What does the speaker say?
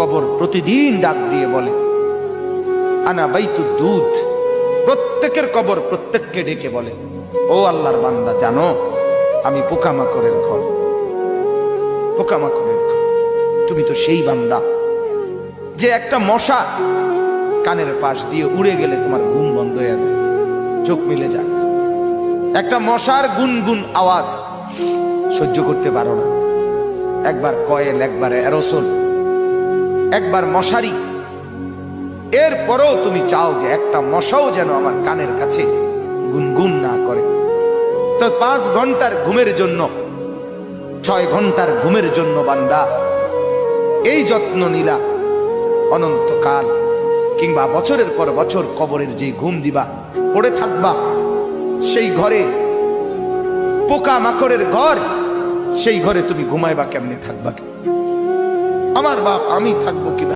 কবর প্রতিদিন ডাক দিয়ে বলে আনা বাইতুদ দুধ। প্রত্যেকের কবর প্রত্যেককে ডেকে বলে, ও আল্লাহর বান্দা, জানো আমি পোকামাকড়ের ঘর, পোকামাকড়ের ঘর। তুমি তো সেই বান্দা যে একটা মশা কানের পাশ দিয়ে উড়ে গেলে তোমার ঘুম বন্ধ হয়ে যায়, চোখ মিলে যায়। একটা মশার গুনগুন আওয়াজ সহ্য করতে পারো না। একবার কয়েল, একবার অ্যারোসোল, একবার মশারি, এরপরেও তুমি চাও যে একটা মশাও যেন আমার কানের কাছে গুনগুন না করে। তো 5 ঘন্টার ঘুমের জন্য, 6 ঘন্টার ঘুমের জন্য বান্দা এই যত্ন নিলা, অনন্তকাল কিংবা বছরের পর বছর কবরের যে ঘুম দিবা, পড়ে থাকবা সেই ঘরে, পোকা মাকড়ের ঘর, সেই ঘরে তুমি ঘুমাইবা কেমনে, থাকবা কি? আমার বাপ, আমি থাকবো কিনা?